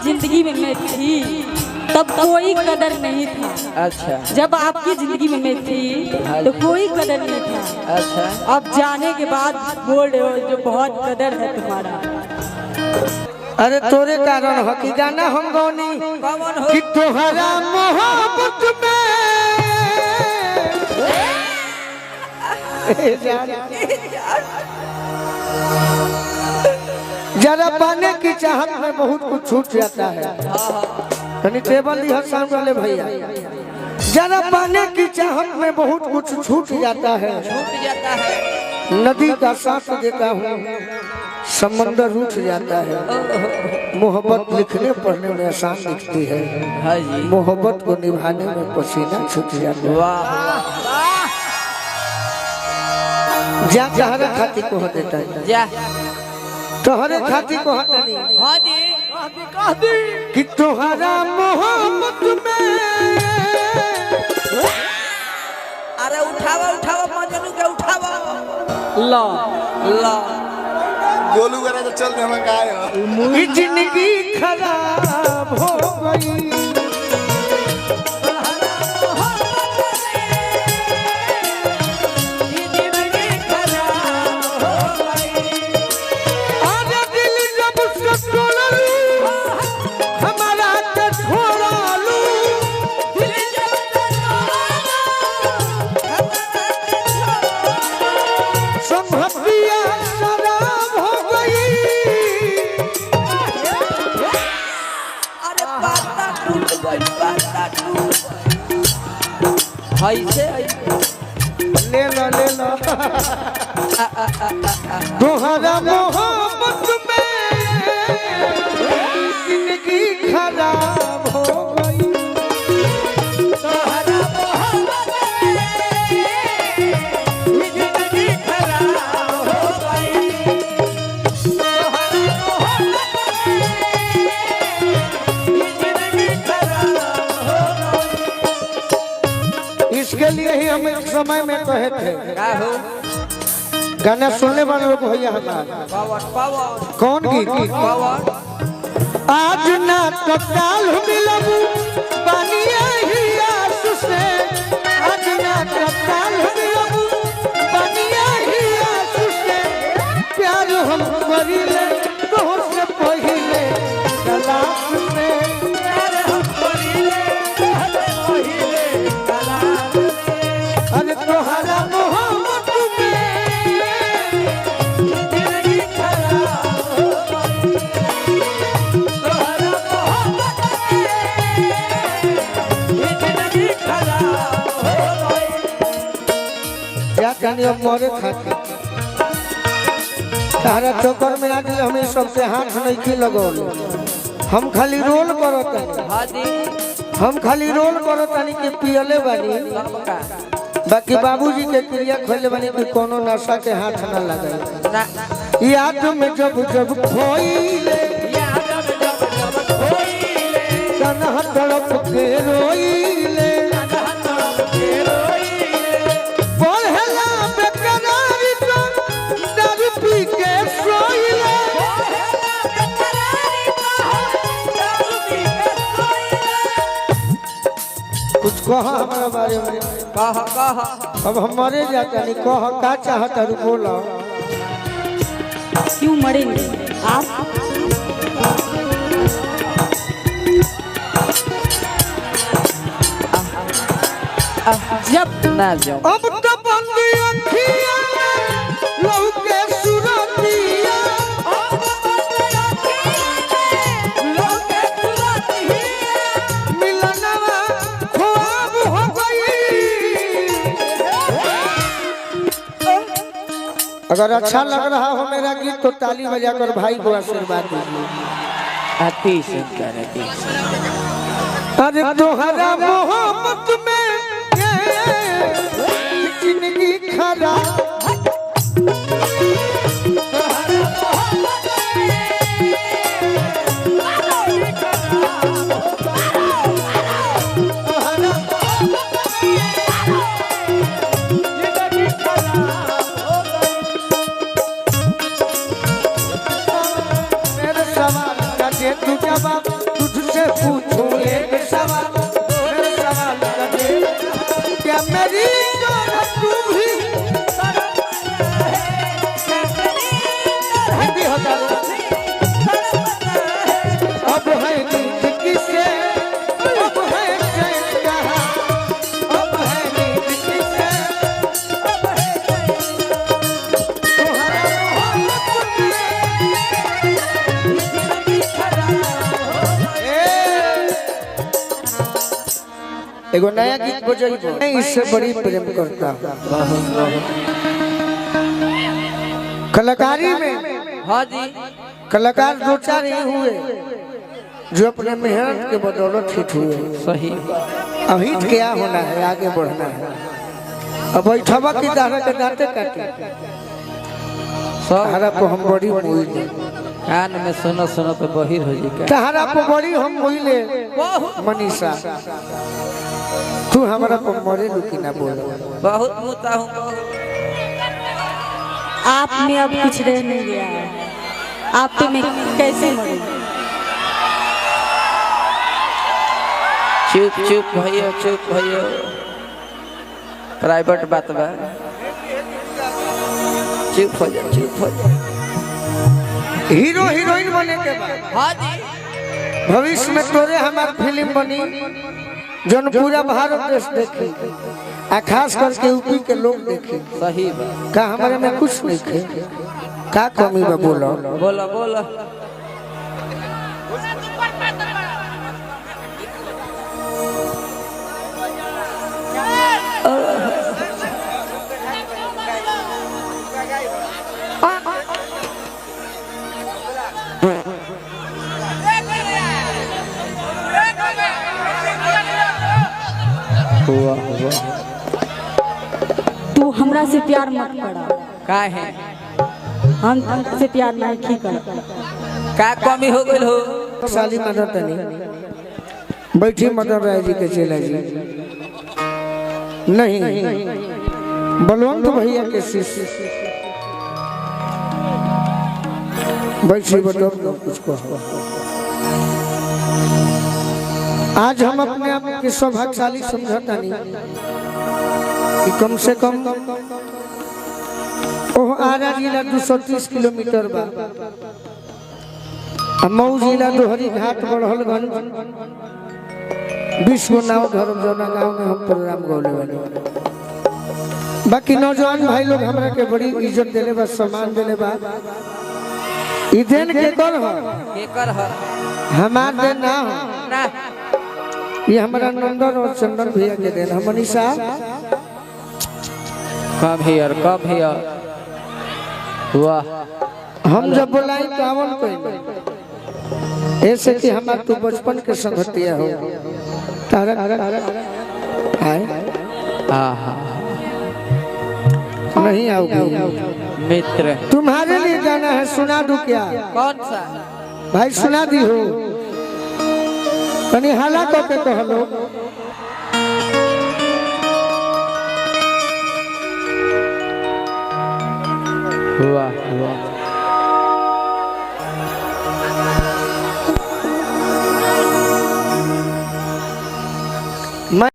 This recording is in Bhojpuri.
जिंदगी में मैं थी तब कोई कदर नहीं था। अच्छा। जब आपकी जिंदगी में मैं थी तो कोई कदर नहीं था। अच्छा। अब जाने के बाद बोल रहे हो जो बहुत कदर है तुम्हारा। अरे तोरे कारण हो कि गाना हम गौनी कि तोहरा मोहब्बत में जरा पाने की चाहत में बहुत कुछ छूट जाता है। तनी टेबल दी सामने वाले भैया। जरा पाने की चाहत में बहुत कुछ छूट जाता है। नदी का साथ देता हूँ समंदर रूठ जाता है। मोहब्बत लिखने पढ़ने में आसान दिखती है, मोहब्बत को निभाने में पसीना छूट जाता है। जा जहरा खाती को देता है तोहरे खाती को कि तोहरा मोहब्बत में। अरे उठावा उठावा मजनू के उठावा। ला ला गोलू करा तो चल हम गाय जिंदगी खराब हो गई। ले लो तोहरा मोहब्बत में जिंदगी खराब हो गई। तोहरा मोहब्बत में जिंदगी खराब हो गई। तोहरा मोहब्बत में जिंदगी खराब हो गई। इसके लिए ही हम एक समय में कहे थे गाना सुनने वाले लोग भैया हमारा कौन गीत आज ना तो काल मिलब बानिया ही आस से। आज ना तो काल मिलब बानिया ही आस से। प्यार हम करिले तोहर से पहिले तलाश में। प्यार हम करिले तोहर से पहिले तलाश में। अरे तोहरा मोहब्बत मोरे खाती तारा चक्कर में आगे हमें सबसे हाथ नहीं की लगौले। हम खाली रोल करो हम खाली रोल करो तानी के पियले बानी। बाकी बाबूजी के क्रिया खोले बानी कि कोनो नशा के हाथ ना लगे। याद में जब जब खोइले तन्हा तड़प के रोइले। कुछ कहा हमारा बारे में कहा अब हम मरे जाते नहीं कहा का चाहता रू बोला। क्यों मरेंगे आप? जब ना जाओ अब तो बंदी अखियां लहू के सुरतिया। मिलनवा ख्वाब हो गई। अगर अच्छा लग रहा हो मेरा गीत तो ताली बजाकर भाई को आशीर्वाद दीजिए। अरे तोहरा मोहब्बत में जिंदगी खराब। मेरे सवाल का जे तू जवाब तुझसे पूछूं एक सवाल मेरे सवाल का दे क्या मेरी जरूरत तू भी हिंदी होता है अब है नींद किसे अब है चैन कहाँ अब है नींद किसे अब है तुम्हारा एगो नया गीत बजाइबो मैं इससे बड़ी प्रेम करता हूँ कलाकारी में। हाँ जी कलाकार दो चार ही हुए जो अपने मेहनत के बदौलत हिट हुए। सही अब हिट क्या होना है आगे बढ़ना है। अब बैठवा की दाना के दांते काटे सब तहरा को हम बड़ी मोइले कान में सुनो सुनो तो बहिर हो जी तहरा को बड़ी हम मोइले मनीषा तू हमारा को मरे लुकी ना बोल बहुत मुता हूँ आप में अब कुछ रह नहीं गया है। आप पे मैं कैसे मरूं? चुप चुप भैया चुप भैया प्राइवेट बात बा चुप हो जा चुप हो जा। हीरो हीरोइन बने के बाद हाँ जी भविष्य में तोरे हमार फिल्म बनी जन पूरा भारत देश देखे आ खास करके यूपी के लोग देखे। सही बा का हमारे में कुछ नहीं खे का कमी बा बोलो बोला बोला हुआ हुआ तू हमरा से प्यार मत करा। का है हम तुमसे प्यार नहीं कर। का कमी हो गई हो साली मदर तनी बैठी मदर राय जी के चेला जी नहीं बलवंत भैया के शिष्य बैठी बटो कुछ को आज हम अपने आप के सौभाग्यशाली समझता नहीं कि कम से कम ओह आरा जिला 230 किलोमीटर बा मऊ जिला दोहरी घाट बढ़लगंज 20 गो नाव धर्म जौना गाँव में हम प्रोग्राम गौले वाले बाकी नौजवान भाई लोग हमरा के बड़ी इज्जत देले बा सम्मान देले बा ई देन के कर हो केकर है हमार देन ना हो ना ये हमारा नंदन और चंदन भैया के देन हम मनीषा कम हियर वाह हम जब बुलाई कावन कोई ऐसे कि हमार तू बचपन के संगतिया हो तारा आए आहा नहीं आओगी मित्र तुम्हारे लिए गाना है सुना दूं क्या कौन सा भाई सुना दी हो तनी हाला को के कहलो हुआ हुआ